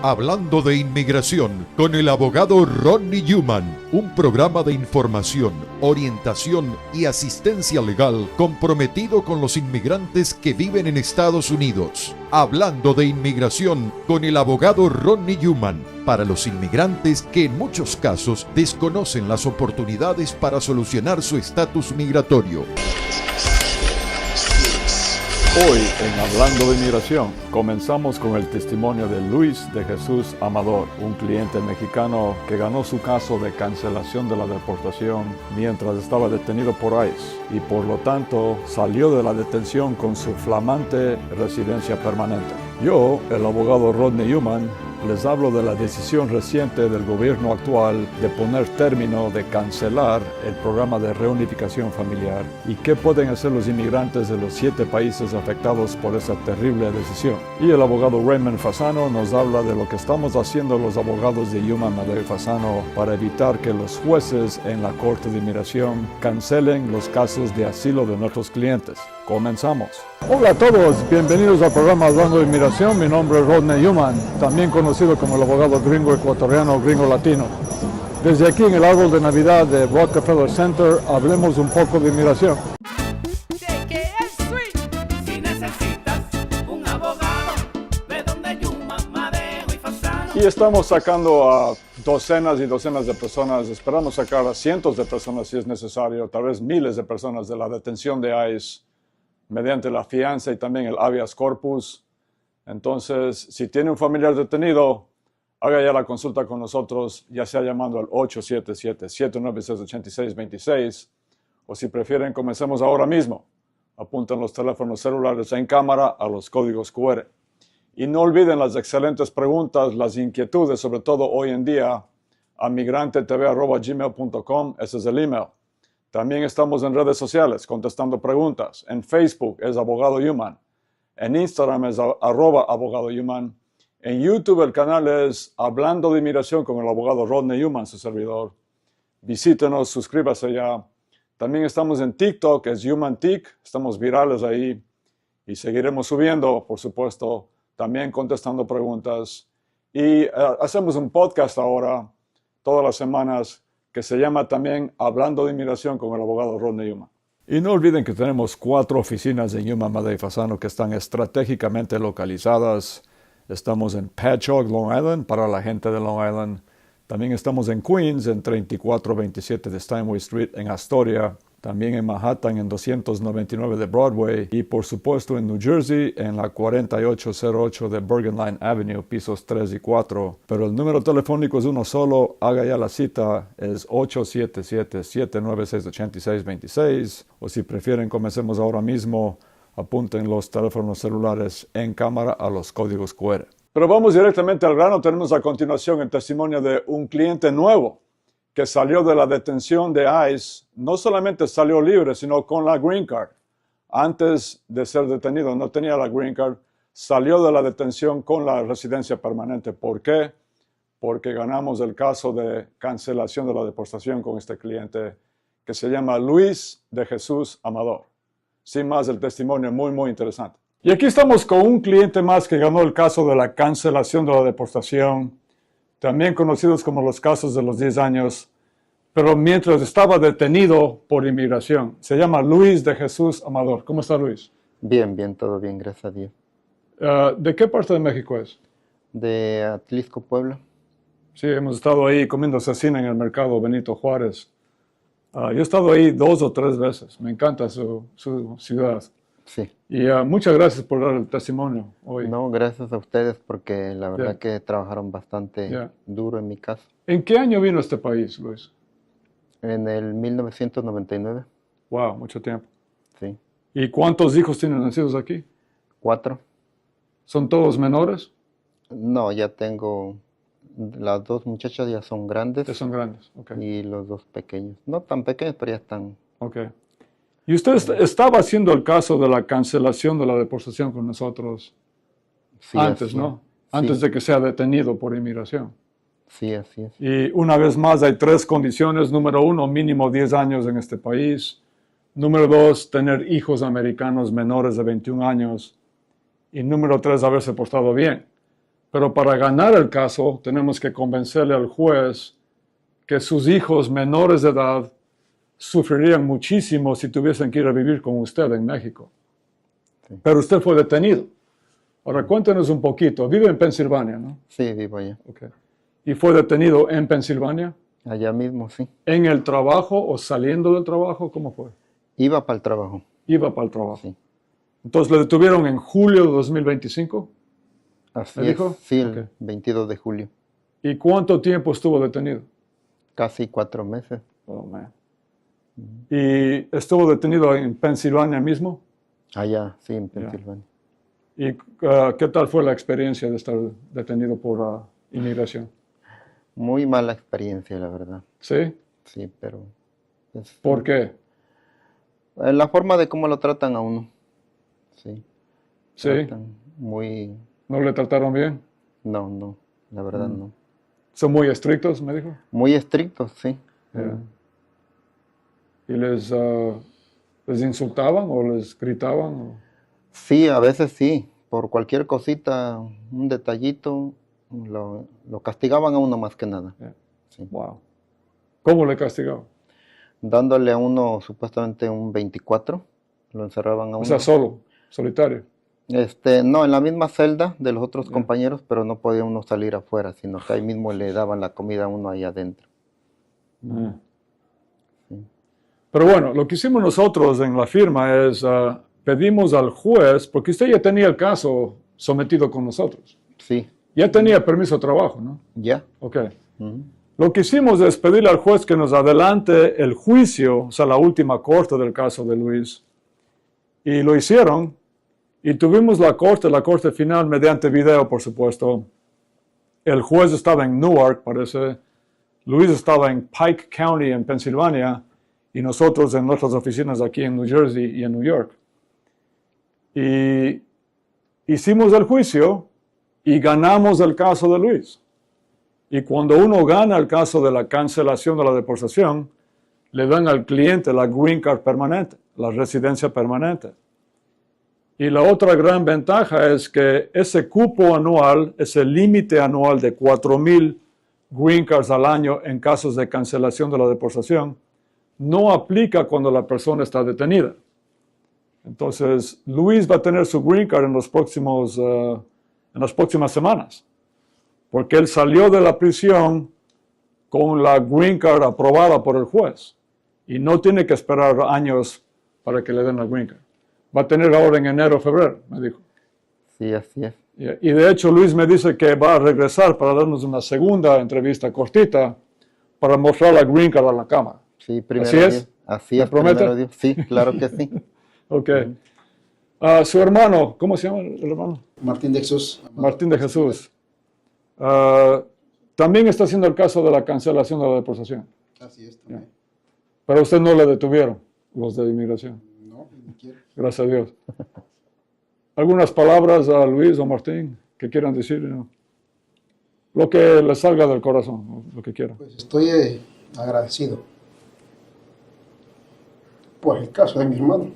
Hablando de inmigración con el abogado Rodney Newman, un programa de información, orientación y asistencia legal comprometido con los inmigrantes que viven en Estados Unidos. Hablando de inmigración con el abogado Rodney Newman, para los inmigrantes que en muchos casos desconocen las oportunidades para solucionar su estatus migratorio. Hoy en Hablando de Inmigración comenzamos con el testimonio de Luis de Jesús Amador, un cliente mexicano que ganó su caso de cancelación de la deportación mientras estaba detenido por ICE y por lo tanto salió de la detención con su flamante residencia permanente. Yo, el abogado Rodney Newman, les hablo de la decisión reciente del gobierno actual de poner término de cancelar el programa de reunificación familiar y qué pueden hacer los inmigrantes de los 7 países afectados por esa terrible decisión. Y el abogado Raymond Fasano nos habla de lo que estamos haciendo los abogados de Newman, Madero y Fasano para evitar que los jueces en la Corte de Inmigración cancelen los casos de asilo de nuestros clientes. Comenzamos. Hola a todos, bienvenidos al programa Hablando de Inmigración. Mi nombre es Rodney Newman, también conocido como el abogado gringo ecuatoriano o gringo latino. Desde aquí en el árbol de Navidad de Rockefeller Center, hablemos un poco de inmigración. Y estamos sacando a docenas y docenas de personas, esperamos sacar a cientos de personas si es necesario, tal vez miles de personas de la detención de ICE mediante la fianza y también el habeas corpus. Entonces, si tiene un familiar detenido, haga ya la consulta con nosotros, ya sea llamando al 877-796-8626, o si prefieren, comencemos ahora mismo. Apunten los teléfonos celulares en cámara a los códigos QR. Y no olviden las excelentes preguntas, las inquietudes, sobre todo hoy en día, a migrantetv@gmail.com, ese es el email. También estamos en redes sociales contestando preguntas. En Facebook es Abogado Newman. En Instagram es @Abogado Newman. En YouTube el canal es Hablando de Inmigración con el abogado Rodney Newman, su servidor. Visítenos, suscríbase ya. También estamos en TikTok, es HumanTik. Estamos virales ahí y seguiremos subiendo, por supuesto, también contestando preguntas. Y hacemos un podcast ahora, todas las semanas, que se llama también Hablando de Inmigración con el abogado Rodney Newman. Y no olviden que tenemos 4 oficinas de Newman, Madero y Fasano que están estratégicamente localizadas. Estamos en Patchogue, Long Island, para la gente de Long Island. También estamos en Queens, en 3427 de Steinway Street, en Astoria. También en Manhattan, en 299 de Broadway. Y por supuesto en New Jersey, en la 4808 de Bergen Line Avenue, pisos 3 y 4. Pero el número telefónico es uno solo. Haga ya la cita. Es 877-796-8626. O si prefieren, comencemos ahora mismo. Apunten los teléfonos celulares en cámara a los códigos QR. Pero vamos directamente al grano. Tenemos a continuación el testimonio de un cliente nuevo que salió de la detención de ICE. No solamente salió libre, sino con la Green Card. Antes de ser detenido no tenía la Green Card, salió de la detención con la residencia permanente. ¿Por qué? Porque ganamos el caso de cancelación de la deportación con este cliente que se llama Luis de Jesús Amador. Sin más, el testimonio es muy interesante. Y aquí estamos con un cliente más que ganó el caso de la cancelación de la deportación, también conocidos como los casos de los 10 años, pero mientras estaba detenido por inmigración. Se llama Luis de Jesús Amador. ¿Cómo está, Luis? Bien, todo bien, gracias a Dios. ¿De qué parte de México es? De Atlisco, Puebla. Sí, hemos estado ahí comiendo cecina en el mercado Benito Juárez. Yo he estado ahí 2 o 3 veces. Me encanta su ciudad. Sí. Y muchas gracias por dar el testimonio hoy. No, gracias a ustedes porque la verdad que trabajaron bastante duro en mi caso. ¿En qué año vino a este país, Luis? En el 1999. Wow, mucho tiempo. Sí. ¿Y cuántos hijos tienen nacidos aquí? 4. ¿Son todos menores? No, ya tengo... Las 2 muchachas ya son grandes. Ya son grandes, ok. Y los 2 pequeños. No tan pequeños, pero ya están... Ok. ¿Y usted estaba haciendo el caso de la cancelación de la deportación con nosotros antes, ¿no? Antes de que sea detenido por inmigración. Sí, así es. Y una vez más hay 3 condiciones. Número 1, mínimo 10 años en este país. Número 2, tener hijos americanos menores de 21 años. Y número 3, haberse portado bien. Pero para ganar el caso, tenemos que convencerle al juez que sus hijos menores de edad sufrirían muchísimo si tuviesen que ir a vivir con usted en México. Sí. Pero usted fue detenido. Ahora, cuéntenos un poquito. Vive en Pensilvania, ¿no? Sí, vivo allá. Okay. ¿Y fue detenido en Pensilvania? Allá mismo, sí. ¿En el trabajo o saliendo del trabajo? ¿Cómo fue? Iba para el trabajo. Iba para el trabajo. Sí. Entonces, ¿le detuvieron en julio de 2025? Así ¿Me es, dijo? sí, el Okay. 22 de julio. ¿Y cuánto tiempo estuvo detenido? Casi 4 meses. Oh, man. ¿Y estuvo detenido en Pensilvania mismo? Allá, sí, en Pensilvania. ¿Y qué tal fue la experiencia de estar detenido por inmigración? Muy mala experiencia, la verdad. ¿Sí? Sí, pero... ¿Por qué? La forma de cómo lo tratan a uno. Sí. ¿Sí? Tratan muy... ¿No le trataron bien? No, la verdad no. ¿Son muy estrictos, me dijo? Muy estrictos, sí. Yeah. ¿Y les insultaban o les gritaban? O... Sí, a veces sí. Por cualquier cosita, un detallito, lo castigaban a uno más que nada. Yeah. Sí. Wow. ¿Cómo le castigaban? Dándole a uno supuestamente un 24, lo encerraban a uno. O sea, solitario. No, en la misma celda de los otros compañeros, pero no podía uno salir afuera, sino que ahí mismo le daban la comida a uno ahí adentro. Sí. Pero bueno, lo que hicimos nosotros en la firma es pedimos al juez, porque usted ya tenía el caso sometido con nosotros. Sí. Ya tenía permiso de trabajo, ¿no? Ya. Ok. Lo que hicimos es pedirle al juez que nos adelante el juicio, o sea, la última corte del caso de Luis. Y lo hicieron. Y tuvimos la corte final mediante video, por supuesto. El juez estaba en Newark, parece. Luis estaba en Pike County, en Pensilvania, y nosotros en nuestras oficinas aquí en New Jersey y en New York. Y hicimos el juicio y ganamos el caso de Luis. Y cuando uno gana el caso de la cancelación de la deportación, le dan al cliente la green card permanente, la residencia permanente. Y la otra gran ventaja es que ese cupo anual, ese límite anual de 4,000 green cards al año en casos de cancelación de la deportación, no aplica cuando la persona está detenida. Entonces, Luis va a tener su green card en las próximas semanas, porque él salió de la prisión con la green card aprobada por el juez y no tiene que esperar años para que le den la green card. Va a tener ahora en enero o febrero, me dijo. Sí, así es. Y de hecho Luis me dice que va a regresar para darnos una segunda entrevista cortita para mostrar la green card a la cámara. Sí, primero ¿Así es? Dios. Así ¿Me es, promete? primero Dios. Sí, claro que sí. Ok. Su hermano, ¿cómo se llama el hermano? Martín de Jesús. Martín de Jesús. También está haciendo el caso de la cancelación de la deportación. Así es también. Pero a usted no le detuvieron, los de inmigración. No, ni quiero. Gracias a Dios. ¿Algunas palabras a Luis o Martín que quieran decir? ¿No? Lo que les salga del corazón, lo que quieran. Pues estoy agradecido por el caso de mi hermano.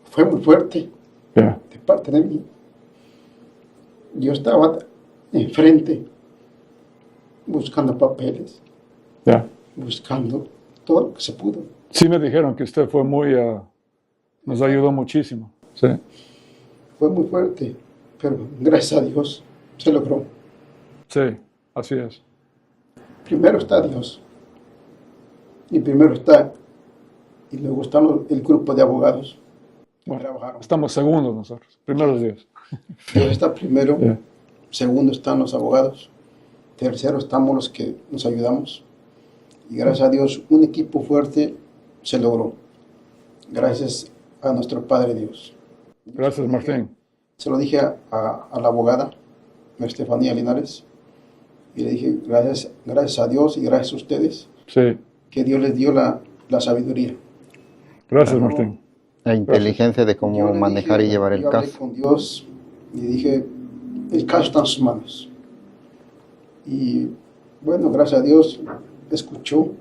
Fue muy fuerte de parte de mí. Yo estaba enfrente buscando papeles, buscando todo lo que se pudo. Sí me dijeron que usted fue nos ayudó muchísimo. Sí. Fue muy fuerte, pero gracias a Dios se logró. Sí, así es. Primero está Dios, y primero está, y luego está el grupo de abogados que trabajaron. Estamos segundos nosotros, primero es Dios. Dios está primero, segundo están los abogados, tercero estamos los que nos ayudamos, y gracias a Dios un equipo fuerte se logró, gracias a nuestro Padre Dios. Gracias, Martín. Se lo dije a la abogada, Estefanía Linares, y le dije, gracias a Dios y gracias a ustedes, que Dios les dio la sabiduría. Gracias, Martín. La inteligencia de cómo manejar y llevar el yo hablé caso. con Dios y dije, el caso está en sus manos. Y bueno, gracias a Dios, escuchó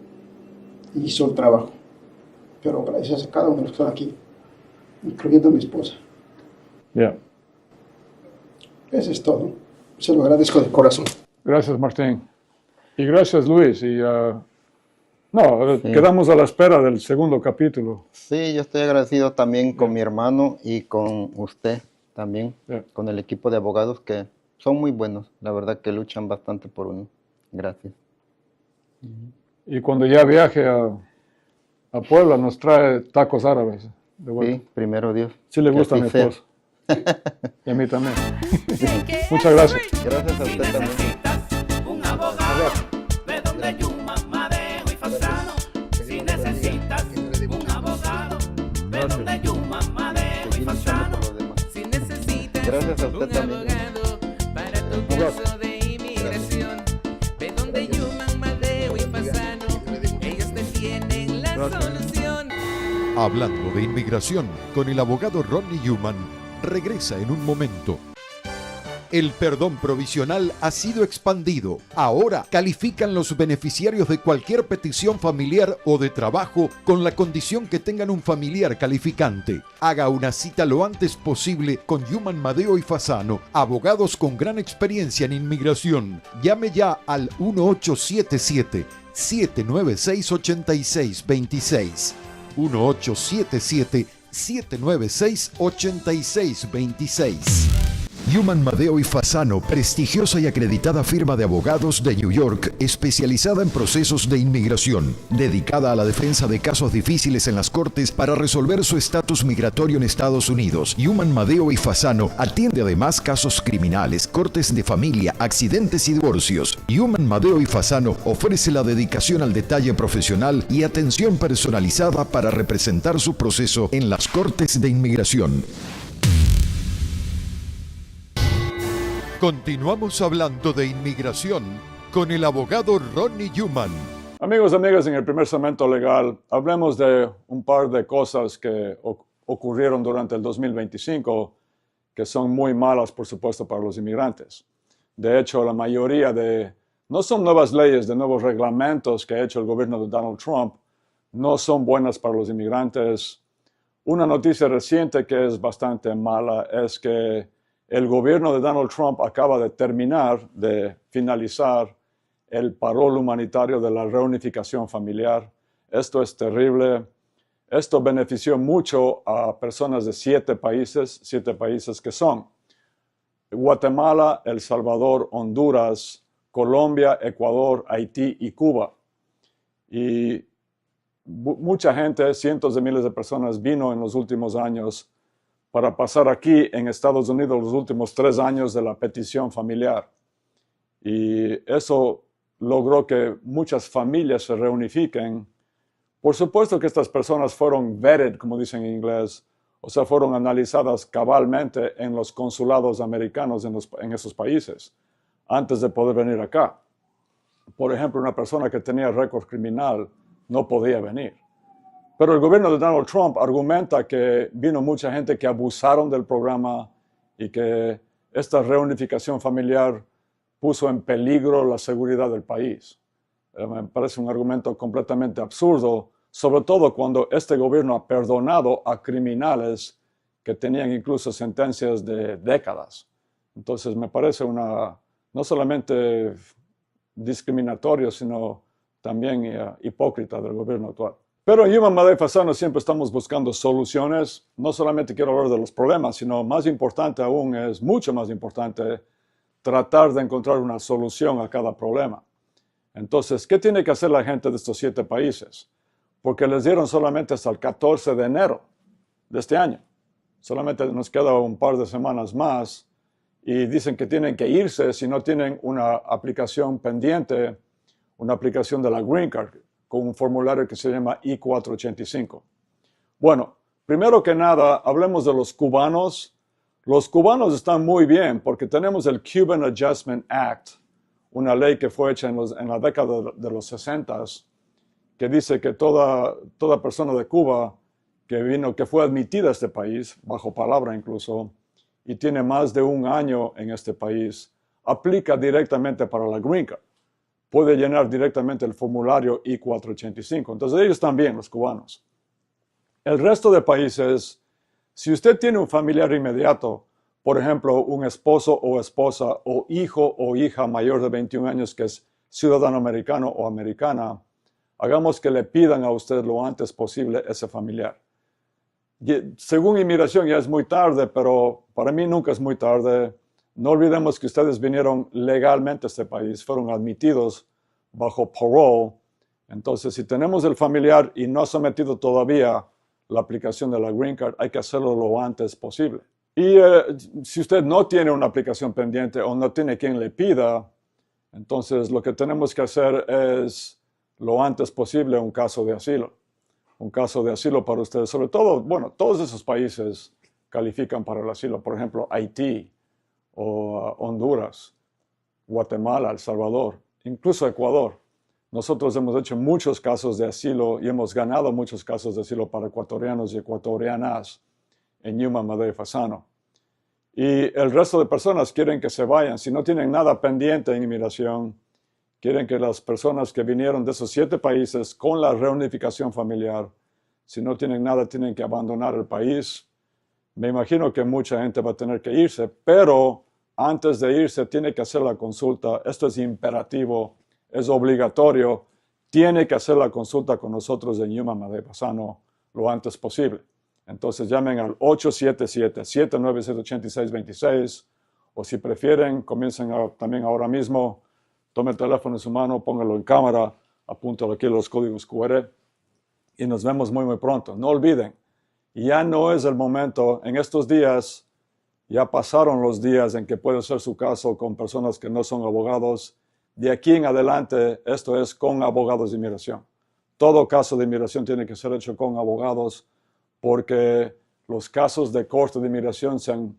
y hizo el trabajo. Pero gracias a cada uno de los que están aquí, incluyendo a mi esposa. Eso es todo. Se lo agradezco de corazón. Gracias, Martín. Y gracias, Luis. Y, Sí. quedamos a la espera del segundo capítulo. Sí, yo estoy agradecido también con mi hermano y con usted también, con el equipo de abogados que son muy buenos. La verdad que luchan bastante por uno. Gracias. Y cuando ya viaje a Puebla nos trae tacos árabes de vuelta. Sí, primero Dios. Sí le Que gusta a así mi sea. esposa. Y a mí también. Muchas gracias. Gracias a Si usted también. necesitas un abogado, ve donde Yuman, Madeo y Fasano. Si necesitas un abogado, ve donde Yuman, Madeo y Seguir luchando Fasano. por los demás. Si necesitas Gracias a usted un también. abogado para tu caso de inmigración, ve donde Yuman, Madeo y Fasano. Ellos te tienen la solución. Hablando de inmigración con el abogado Ronnie Newman, regresa en un momento. El perdón provisional ha sido expandido. Ahora califican los beneficiarios de cualquier petición familiar o de trabajo con la condición que tengan un familiar calificante. Haga una cita lo antes posible con Newman, Madeo y Fasano, abogados con gran experiencia en inmigración. Llame ya al 1877-796-8626. 1877-796-8626. Newman, Madeo y Fasano, prestigiosa y acreditada firma de abogados de New York, especializada en procesos de inmigración, dedicada a la defensa de casos difíciles en las cortes para resolver su estatus migratorio en Estados Unidos. Newman, Madeo y Fasano atiende además casos criminales, cortes de familia, accidentes y divorcios. Newman, Madeo y Fasano ofrece la dedicación al detalle profesional y atención personalizada para representar su proceso en las cortes de inmigración. Continuamos hablando de inmigración con el abogado Ronnie Newman. Amigos y amigas, en el primer segmento legal hablemos de un par de cosas que ocurrieron durante el 2025 que son muy malas, por supuesto, para los inmigrantes. De hecho, la mayoría no son nuevas leyes, de nuevos reglamentos que ha hecho el gobierno de Donald Trump, no son buenas para los inmigrantes. Una noticia reciente que es bastante mala es que el gobierno de Donald Trump acaba de finalizar el parol humanitario de la reunificación familiar. Esto es terrible. Esto benefició mucho a personas de 7 países que son Guatemala, El Salvador, Honduras, Colombia, Ecuador, Haití y Cuba. Y mucha gente, cientos de miles de personas vino en los últimos años para pasar aquí en Estados Unidos los últimos 3 años de la petición familiar. Y eso logró que muchas familias se reunifiquen. Por supuesto que estas personas fueron vetted, como dicen en inglés, o sea, fueron analizadas cabalmente en los consulados americanos en esos países, antes de poder venir acá. Por ejemplo, una persona que tenía récord criminal no podía venir. Pero el gobierno de Donald Trump argumenta que vino mucha gente que abusaron del programa y que esta reunificación familiar puso en peligro la seguridad del país. Me parece un argumento completamente absurdo, sobre todo cuando este gobierno ha perdonado a criminales que tenían incluso sentencias de décadas. Entonces me parece no solamente discriminatorio, sino también hipócrita del gobierno actual. Pero en Newman, Madeo y Fasano siempre estamos buscando soluciones. No solamente quiero hablar de los problemas, sino más importante aún, es mucho más importante tratar de encontrar una solución a cada problema. Entonces, ¿qué tiene que hacer la gente de estos 7 países? Porque les dieron solamente hasta el 14 de enero de este año. Solamente nos queda un par de semanas más y dicen que tienen que irse si no tienen una aplicación pendiente, una aplicación de la Green Card, con un formulario que se llama I-485. Bueno, primero que nada, hablemos de los cubanos. Los cubanos están muy bien porque tenemos el Cuban Adjustment Act, una ley que fue hecha en la década de los 60, que dice que toda persona de Cuba que fue admitida a este país, bajo palabra incluso, y tiene más de 1 año en este país, aplica directamente para la Green Card. Puede llenar directamente el formulario I-485. Entonces ellos también, los cubanos. El resto de países, si usted tiene un familiar inmediato, por ejemplo, un esposo o esposa o hijo o hija mayor de 21 años que es ciudadano americano o americana, hagamos que le pidan a usted lo antes posible ese familiar. Según inmigración ya es muy tarde, pero para mí nunca es muy tarde. No olvidemos que ustedes vinieron legalmente a este país, fueron admitidos bajo parole. Entonces, si tenemos el familiar y no ha sometido todavía la aplicación de la Green Card, hay que hacerlo lo antes posible. Y si usted no tiene una aplicación pendiente o no tiene quien le pida, entonces lo que tenemos que hacer es lo antes posible un caso de asilo. Un caso de asilo para ustedes, sobre todo, bueno, todos esos países califican para el asilo. Por ejemplo, Haití o Honduras, Guatemala, El Salvador, incluso Ecuador. Nosotros hemos hecho muchos casos de asilo y hemos ganado muchos casos de asilo para ecuatorianos y ecuatorianas en Yuma, Madero y Fasano. Y el resto de personas quieren que se vayan. Si no tienen nada pendiente en inmigración, quieren que las personas que vinieron de esos 7 países con la reunificación familiar, si no tienen nada, tienen que abandonar el país. Me imagino que mucha gente va a tener que irse, pero antes de irse tiene que hacer la consulta. Esto es imperativo, es obligatorio. Tiene que hacer la consulta con nosotros en Yuma, Madero y Fasano lo antes posible. Entonces llamen al 877-797-8626 o si prefieren, comiencen también ahora mismo. Tome el teléfono en su mano, póngalo en cámara, apúntalo aquí los códigos QR y nos vemos muy pronto. No olviden, ya no es el momento, en estos días, ya pasaron los días en que puede hacer su caso con personas que no son abogados. De aquí en adelante, esto es con abogados de inmigración. Todo caso de inmigración tiene que ser hecho con abogados porque los casos de corte de inmigración se han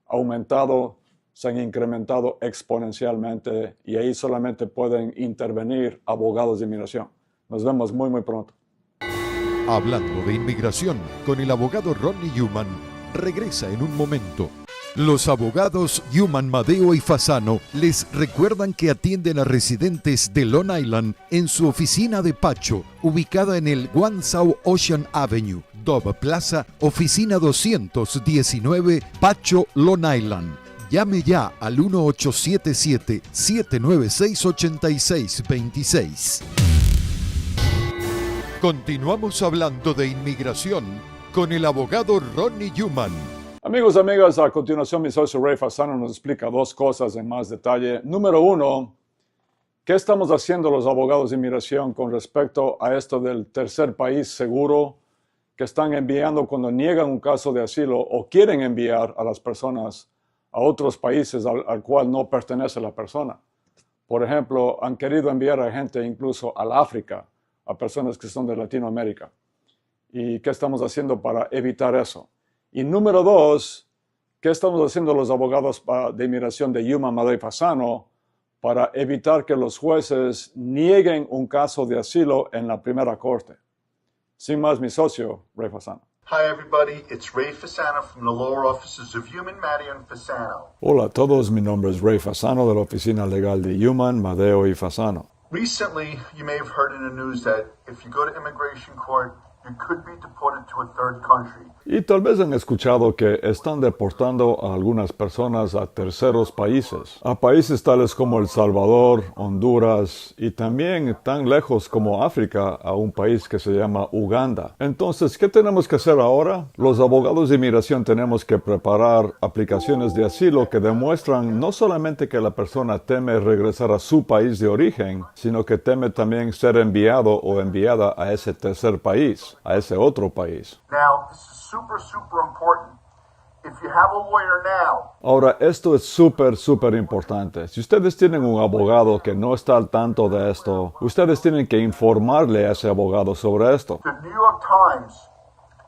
aumentado, se han incrementado exponencialmente y ahí solamente pueden intervenir abogados de inmigración. Nos vemos muy pronto. Hablando de inmigración con el abogado Ronnie Newman, regresa en un momento. Los abogados Newman, Madeo y Fasano les recuerdan que atienden a residentes de Long Island en su oficina de Pacho, ubicada en el One South Ocean Avenue, Dove Plaza, oficina 219, Pacho, Long Island. Llame ya al 1877-796-8626. Continuamos hablando de inmigración con el abogado Ronnie Newman. Amigos, amigas, a continuación mi socio Ray Fasano nos explica 2 cosas en más detalle. Número 1, ¿qué estamos haciendo los abogados de inmigración con respecto a esto del tercer país seguro que están enviando cuando niegan un caso de asilo o quieren enviar a las personas a otros países al cual no pertenece la persona? Por ejemplo, han querido enviar a gente incluso al África, a personas que son de Latinoamérica. ¿Y qué estamos haciendo para evitar eso? Y número 2, ¿qué estamos haciendo los abogados de inmigración de Yuma, Madero y Fasano para evitar que los jueces nieguen un caso de asilo en la primera corte? Sin más, mi socio, Ray Fasano. Hi everybody, it's Ray Fasano from the lower offices of Human, Madeo and Fasano. Hola a todos, mi nombre es Ray Fasano de la oficina legal de Human, Madeo y Fasano. Recently, you may have heard in the news that if you go to immigration court, you could be deported to a third country. Y tal vez han escuchado que están deportando a algunas personas a terceros países, a países tales como El Salvador, Honduras y también tan lejos como África, a un país que se llama Uganda. Entonces, ¿qué tenemos que hacer ahora? Los abogados de inmigración tenemos que preparar aplicaciones de asilo que demuestran no solamente que la persona teme regresar a su país de origen, sino que teme también ser enviado o enviada a ese tercer país, a ese otro país. Now, this is super important. If you have a lawyer now, Ahora, esto es súper importante. Si ustedes tienen un abogado que no está al tanto de esto, ustedes tienen que informarle a ese abogado sobre esto. the New York Times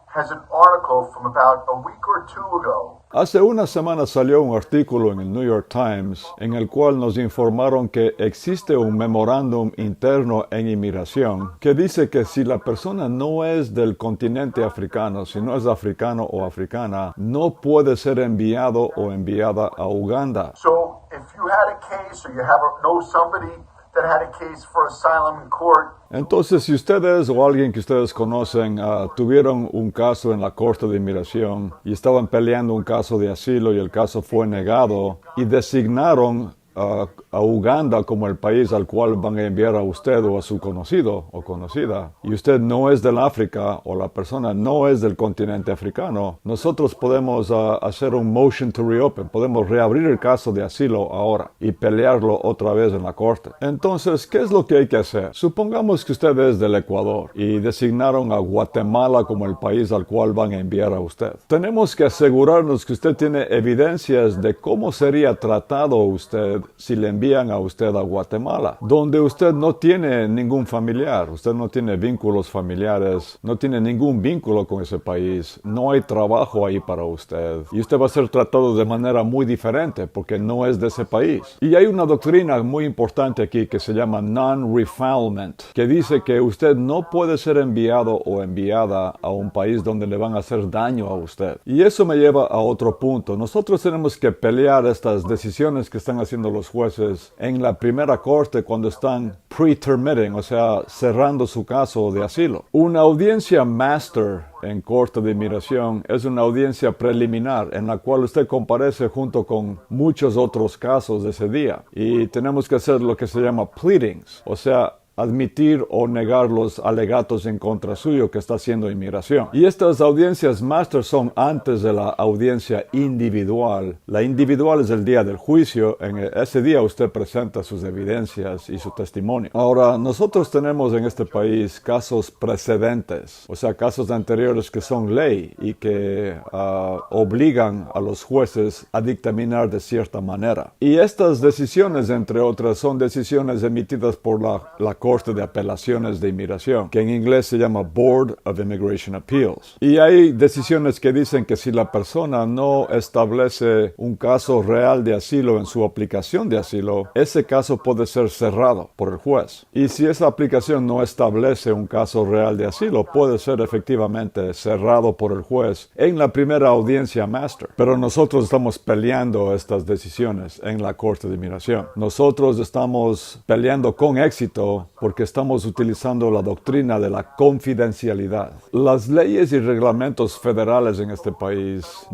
has an article from about a week or 2 ago. Hace una semana salió un artículo en el New York Times en el cual nos informaron que existe un memorándum interno en inmigración que dice que si la persona no es del continente africano, si no es africano o africana, no puede ser enviado o enviada a Uganda. So, if you had a case or you know somebody that had a case for asylum in court. Entonces, si ustedes o alguien que ustedes conocen tuvieron un caso en la Corte de Inmigración y estaban peleando un caso de asilo y el caso fue negado y designaron a Uganda como el país al cual van a enviar a usted o a su conocido o conocida, y usted no es del África o la persona no es del continente africano, nosotros podemos hacer un motion to reopen, podemos reabrir el caso de asilo ahora y pelearlo otra vez en la corte. Entonces, ¿qué es lo que hay que hacer? Supongamos que usted es del Ecuador y designaron a Guatemala como el país al cual van a enviar a usted. Tenemos que asegurarnos que usted tiene evidencias de cómo sería tratado usted si le envían a usted a Guatemala, donde usted no tiene ningún familiar, usted no tiene vínculos familiares, no tiene ningún vínculo con ese país, no hay trabajo ahí para usted, y usted va a ser tratado de manera muy diferente porque no es de ese país. Y hay una doctrina muy importante aquí que se llama non-refoulement, que dice que usted no puede ser enviado o enviada a un país donde le van a hacer daño a usted. Y eso me lleva a otro punto. Nosotros tenemos que pelear estas decisiones que están haciendo los jueces en la primera corte cuando están pre-termitting, o sea, cerrando su caso de asilo. Una audiencia master en corte de inmigración es una audiencia preliminar en la cual usted comparece junto con muchos otros casos de ese día. Y tenemos que hacer lo que se llama pleadings, o sea, admitir o negar los alegatos en contra suyo que está haciendo inmigración. Y estas audiencias máster son antes de la audiencia individual. La individual es el día del juicio. En ese día usted presenta sus evidencias y su testimonio. Ahora, nosotros tenemos en este país casos precedentes, o sea, casos anteriores que son ley y que obligan a los jueces a dictaminar de cierta manera. Y estas decisiones, entre otras, son decisiones emitidas por la Corte de Apelaciones de Inmigración, que en inglés se llama Board of Immigration Appeals. Y hay decisiones que dicen que si la persona no establece un caso real de asilo en su aplicación de asilo, ese caso puede ser cerrado por el juez. Y si esa aplicación no establece un caso real de asilo, puede ser efectivamente cerrado por el juez en la primera audiencia master. Pero nosotros estamos peleando estas decisiones en la Corte de Inmigración. Nosotros estamos peleando con éxito porque estamos utilizando la doctrina de la confidencialidad. Las leyes y reglamentos federales en este país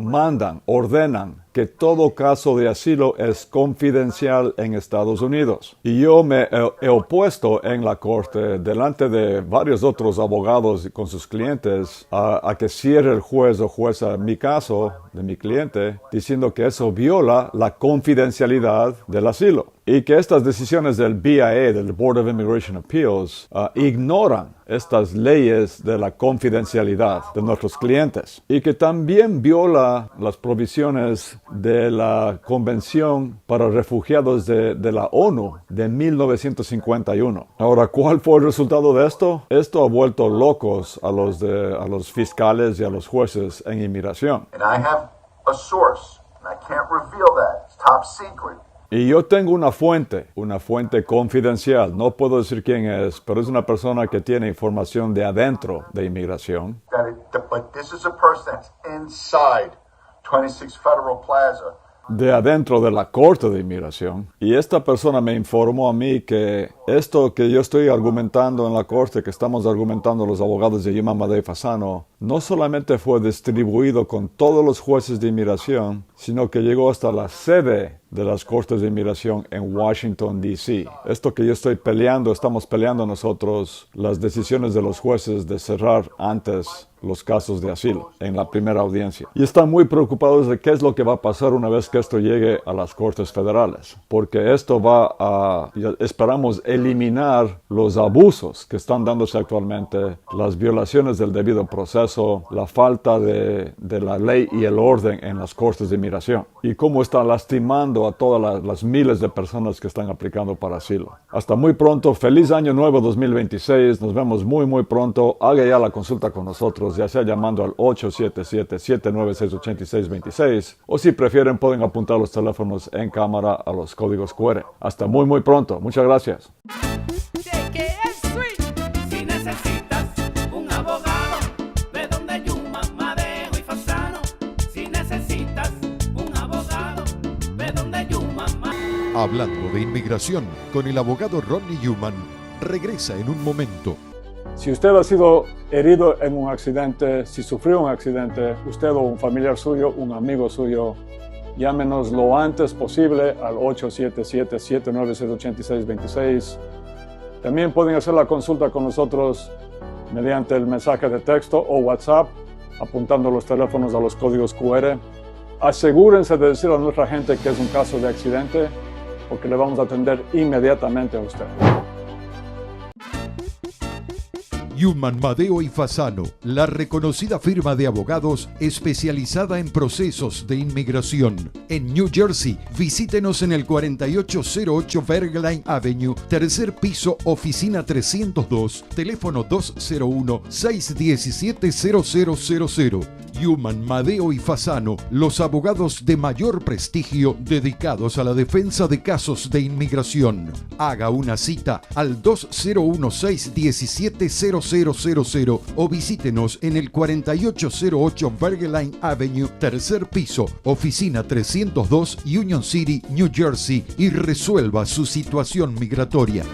ordenan que todo caso de asilo es confidencial en Estados Unidos. Y yo me he opuesto en la corte, delante de varios otros abogados y con sus clientes, a que cierre el juez o jueza mi caso de mi cliente, diciendo que eso viola la confidencialidad del asilo. Y que estas decisiones del BIA, del Board of Immigration Appeals, ignoran estas leyes de la confidencialidad de nuestros clientes. Y que también viola las provisiones de la Convención para Refugiados de la ONU de 1951. Ahora, ¿cuál fue el resultado de esto? Esto ha vuelto locos a los fiscales y a los jueces en inmigración. And I have a source, and I can't reveal that. It's top secret. Y yo tengo una fuente confidencial, no puedo decir quién es, pero es una persona que tiene información de adentro de inmigración. But this is a person that's inside 26 Federal Plaza. De adentro de la Corte de Inmigración. Y esta persona me informó a mí que esto que yo estoy argumentando en la Corte, que estamos argumentando los abogados de Yuma Madej Fasano, no solamente fue distribuido con todos los jueces de inmigración, sino que llegó hasta la sede de las Cortes de Inmigración en Washington, D.C. Esto que yo estoy peleando, estamos peleando nosotros, las decisiones de los jueces de cerrar antes los casos de asilo en la primera audiencia. Y están muy preocupados de qué es lo que va a pasar una vez que esto llegue a las Cortes Federales. Porque esto va a, esperamos, eliminar los abusos que están dándose actualmente, las violaciones del debido proceso, la falta de la ley y el orden en las Cortes de Inmigración. Y cómo está lastimando a todas las miles de personas que están aplicando para asilo. Hasta muy pronto. Feliz Año Nuevo 2026. Nos vemos muy pronto. Haga ya la consulta con nosotros, ya sea llamando al 877-796-8626 o si prefieren pueden apuntar los teléfonos en cámara a los códigos QR. Hasta muy pronto. Muchas gracias. Si necesitas un abogado, ve donde Yuma Madej y Fasano. Si necesitas un abogado, ve donde Yuma Madej. Hablando de inmigración con el abogado Rodney Newman regresa en un momento. Si usted ha sido herido en un accidente, si sufrió un accidente, usted o un familiar suyo, un amigo suyo, llámenos lo antes posible al 877-796-8626. También pueden hacer la consulta con nosotros mediante el mensaje de texto o WhatsApp, apuntando los teléfonos a los códigos QR. Asegúrense de decir a nuestra gente que es un caso de accidente, porque le vamos a atender inmediatamente a usted. Newman, Madeo y Fasano, la reconocida firma de abogados especializada en procesos de inmigración. En New Jersey, visítenos en el 4808 Bergline Avenue, tercer piso, oficina 302, teléfono 201-617-0000. Newman, Madeo y Fasano, los abogados de mayor prestigio dedicados a la defensa de casos de inmigración. Haga una cita al 201-617-0000 o visítenos en el 4808 Bergline Avenue, tercer piso, oficina 302, Union City, New Jersey, y resuelva su situación migratoria.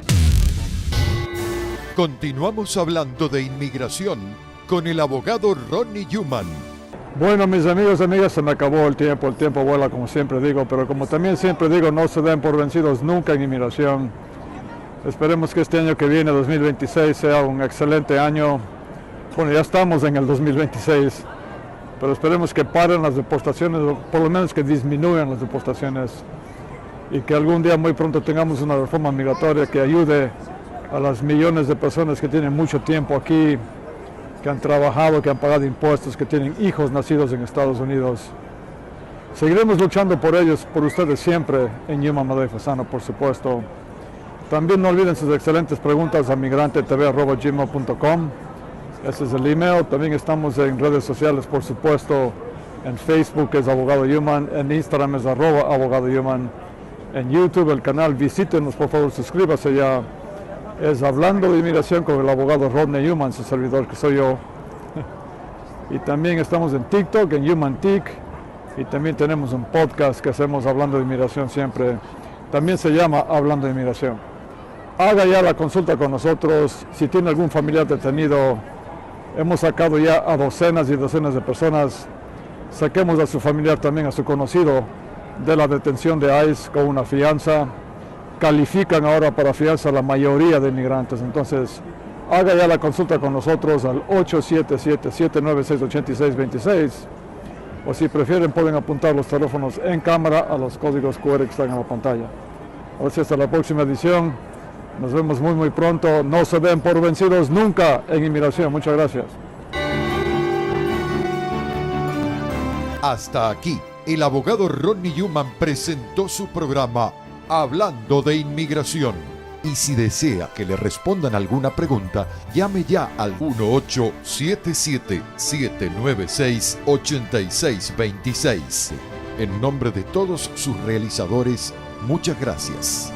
Continuamos hablando de inmigración con el abogado Rodney Newman. Bueno, mis amigos y amigas, se me acabó el tiempo vuela, como siempre digo, pero como también siempre digo, no se den por vencidos nunca en inmigración. Esperemos que este año que viene, 2026, sea un excelente año. Bueno, ya estamos en el 2026, pero esperemos que paren las deportaciones, o por lo menos que disminuyan las deportaciones, y que algún día muy pronto tengamos una reforma migratoria que ayude a las millones de personas que tienen mucho tiempo aquí, que han trabajado, que han pagado impuestos, que tienen hijos nacidos en Estados Unidos. Seguiremos luchando por ellos, por ustedes siempre, en Newman, Madeo y Fasano, por supuesto. También no olviden sus excelentes preguntas a migrantetv@gmail.com. Ese es el email. También estamos en redes sociales, por supuesto. En Facebook es Abogado Newman, en Instagram es @Abogado Newman. En YouTube, el canal, visítenos, por favor, suscríbase ya. Es Hablando de Inmigración con el abogado Rodney Newman, su servidor, que soy yo. Y también estamos en TikTok, en HumanTik, y también tenemos un podcast que hacemos hablando de inmigración siempre. También se llama Hablando de Inmigración. Haga ya la consulta con nosotros. Si tiene algún familiar detenido, hemos sacado ya a docenas y docenas de personas. Saquemos a su familiar también, a su conocido, de la detención de ICE con una fianza. Califican ahora para fianza la mayoría de inmigrantes. Entonces, haga ya la consulta con nosotros al 877-796-8626, o si prefieren pueden apuntar los teléfonos en cámara a los códigos QR que están en la pantalla. Ahora sí, hasta la próxima edición. Nos vemos muy pronto. No se den por vencidos nunca en inmigración. Muchas gracias. Hasta aquí, el abogado Rodney Newman presentó su programa Hablando de Inmigración. Y si desea que le respondan alguna pregunta, llame ya al 1877-796-8626. En nombre de todos sus realizadores, muchas gracias.